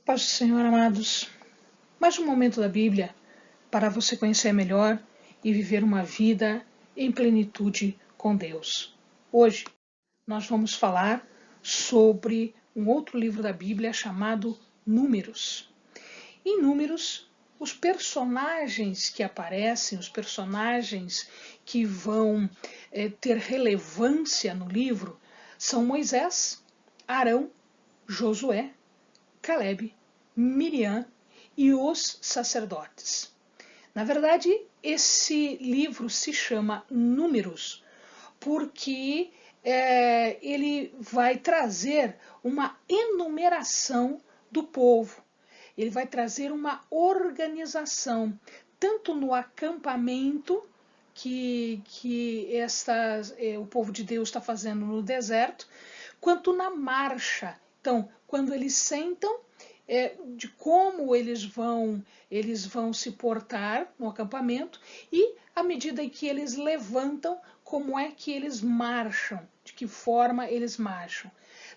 Paz do Senhor, amados. Mais um momento da Bíblia para você conhecer melhor e viver uma vida em plenitude com Deus. Hoje nós vamos falar sobre um outro livro da Bíblia chamado Números. Em Números, os personagens que aparecem, os personagens que vão ter relevância no livro são Moisés, Arão, Josué, Caleb, Miriam e os sacerdotes. Na verdade, esse livro se chama Números porque ele vai trazer uma enumeração do povo. Ele vai trazer uma organização, tanto no acampamento que o povo de Deus está fazendo no deserto, quanto na marcha. Então, quando eles sentam, de como eles vão se portar no acampamento e, à medida em que eles levantam, como é que eles marcham, de que forma eles marcham.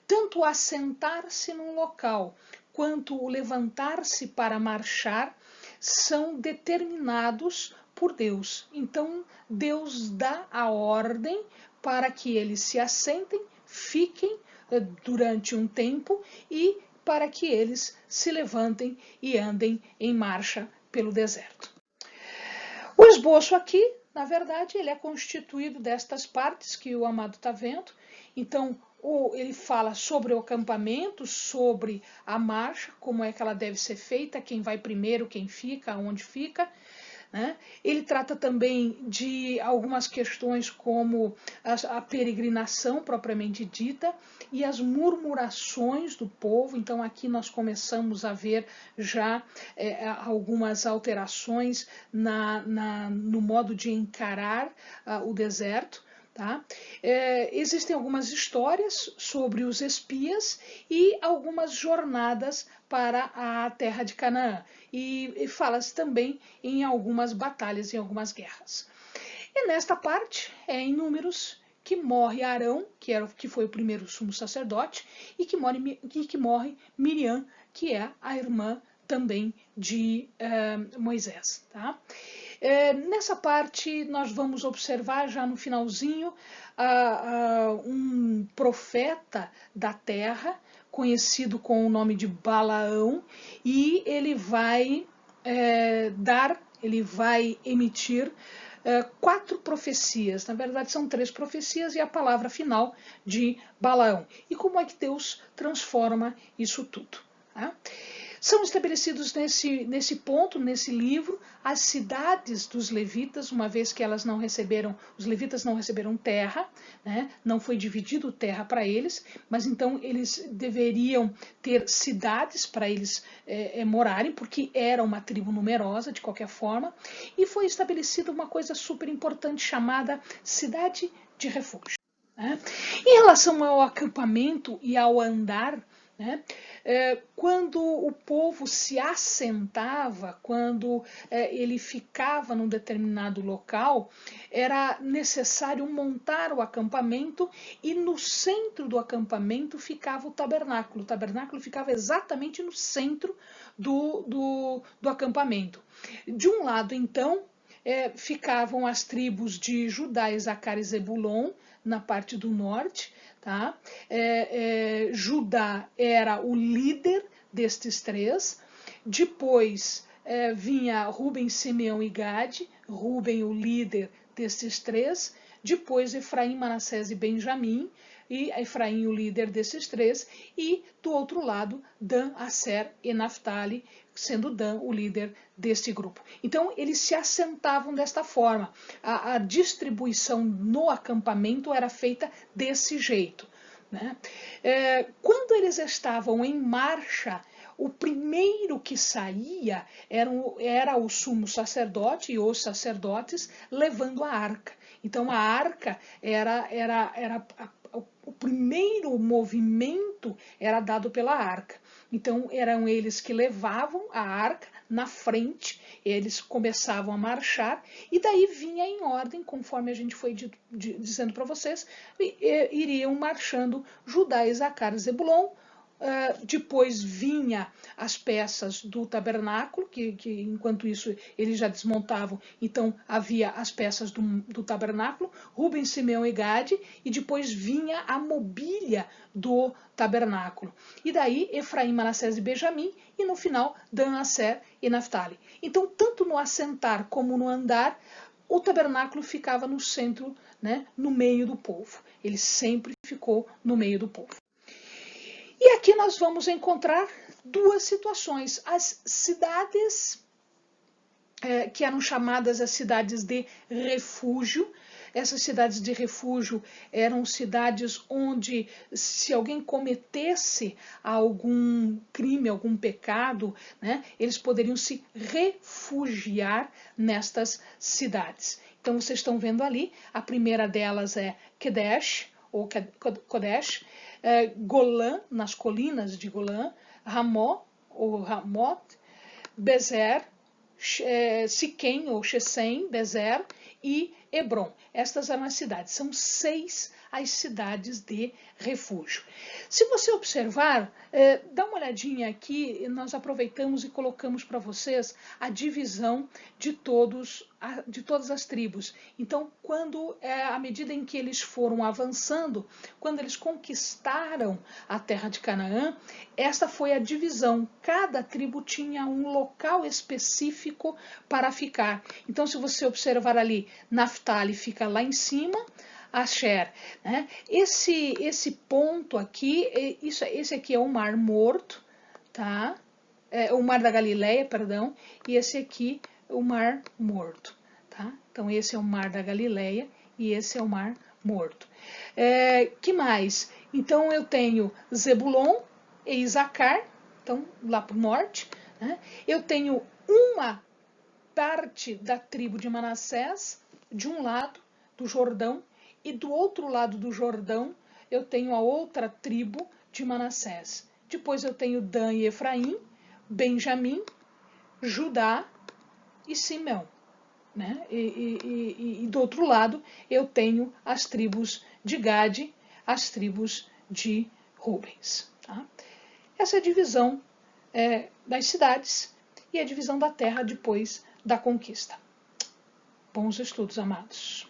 Tanto assentar-se num local, quanto o levantar-se para marchar, são determinados por Deus. Então, Deus dá a ordem para que eles se assentem, fiquem durante um tempo e para que eles se levantem e andem em marcha pelo deserto. O esboço aqui, na verdade, ele é constituído destas partes que o amado está vendo. Então, ele fala sobre o acampamento, sobre a marcha, como é que ela deve ser feita, quem vai primeiro, quem fica, onde fica. Né? Ele trata também de algumas questões como a peregrinação propriamente dita e as murmurações do povo. Então aqui nós começamos a ver já algumas alterações no modo de encarar o deserto. Tá? Existem algumas histórias sobre os espias e algumas jornadas para a terra de Canaã. E fala-se também em algumas batalhas, em algumas guerras. E nesta parte, em Números, que morre Arão, que foi o primeiro sumo sacerdote, e que morre Miriam, que é a irmã também de Moisés. Tá? Nessa parte, nós vamos observar já no finalzinho um profeta da terra, conhecido com o nome de Balaão, e ele vai emitir 4 profecias. Na verdade, são 3 profecias e a palavra final de Balaão. E como é que Deus transforma isso tudo? Tá? São estabelecidos nesse ponto, nesse livro, as cidades dos levitas, uma vez que os levitas não receberam terra, né? Não foi dividido terra para eles, mas então eles deveriam ter cidades para eles morarem, porque era uma tribo numerosa de qualquer forma, e foi estabelecida uma coisa super importante chamada cidade de refúgio. Né? Em relação ao acampamento e ao andar, né? Quando o povo se assentava, quando ele ficava num determinado local, era necessário montar o acampamento e no centro do acampamento ficava o tabernáculo. O tabernáculo ficava exatamente no centro do acampamento. De um lado, então, ficavam as tribos de Judá, Issacar e Zebulon, na parte do norte. Tá? Judá era o líder destes 3, depois vinha Ruben, Simeão e Gade, Ruben o líder destes 3, depois Efraim, Manassés e Benjamim, e Efraim o líder desses 3, e do outro lado Dan, Asser e Naftali, sendo Dan o líder deste grupo. Então eles se assentavam desta forma, a distribuição no acampamento era feita desse jeito. Né? Quando eles estavam em marcha, o primeiro que saía era o sumo sacerdote e os sacerdotes levando a arca. Então a arca o primeiro movimento era dado pela arca. Então eram eles que levavam a arca na frente, eles começavam a marchar e daí vinha em ordem, conforme a gente foi dizendo para vocês, iriam marchando Judá, Issacar e Zebulon, depois vinha as peças do tabernáculo, que enquanto isso eles já desmontavam, então havia as peças do tabernáculo, Ruben, Simeão e Gade, e depois vinha a mobília do tabernáculo. E daí Efraim, Manassés e Benjamim, e no final Dan, Asser e Naftali. Então, tanto no assentar como no andar, o tabernáculo ficava no centro, né, no meio do povo. Ele sempre ficou no meio do povo. E aqui nós vamos encontrar duas situações. As cidades que eram chamadas as cidades de refúgio. Essas cidades de refúgio eram cidades onde, se alguém cometesse algum crime, algum pecado, né, eles poderiam se refugiar nestas cidades. Então vocês estão vendo ali, a primeira delas é Kedesh, ou Kodesh, Golã, nas colinas de Golã, Ramó, ou Ramot, Bezer, Siquém ou Chesem, Bezer e Hebron. Estas eram as cidades. São 6 as cidades de refúgio. Se você observar, dá uma olhadinha aqui, nós aproveitamos e colocamos para vocês a divisão de todas as tribos. Então, à medida em que eles foram avançando, quando eles conquistaram a terra de Canaã, esta foi a divisão. Cada tribo tinha um local específico para ficar. Então, se você observar ali, Naftali fica lá em cima, Asher, né? Esse ponto aqui, esse aqui é o Mar Morto, tá? O Mar da Galileia, perdão, e esse aqui o Mar Morto, tá? Então esse é o Mar da Galileia e esse é o Mar Morto. Que mais? Então eu tenho Zebulon e Isacar, então lá para o norte, né? Eu tenho uma parte da tribo de Manassés, de um lado do Jordão, e do outro lado do Jordão eu tenho a outra tribo de Manassés. Depois eu tenho Dan e Efraim, Benjamim, Judá e Simeão. Né? E do outro lado eu tenho as tribos de Gade, as tribos de Rubens. Tá? Essa é a divisão das cidades e a divisão da terra depois da conquista. Bons estudos, amados.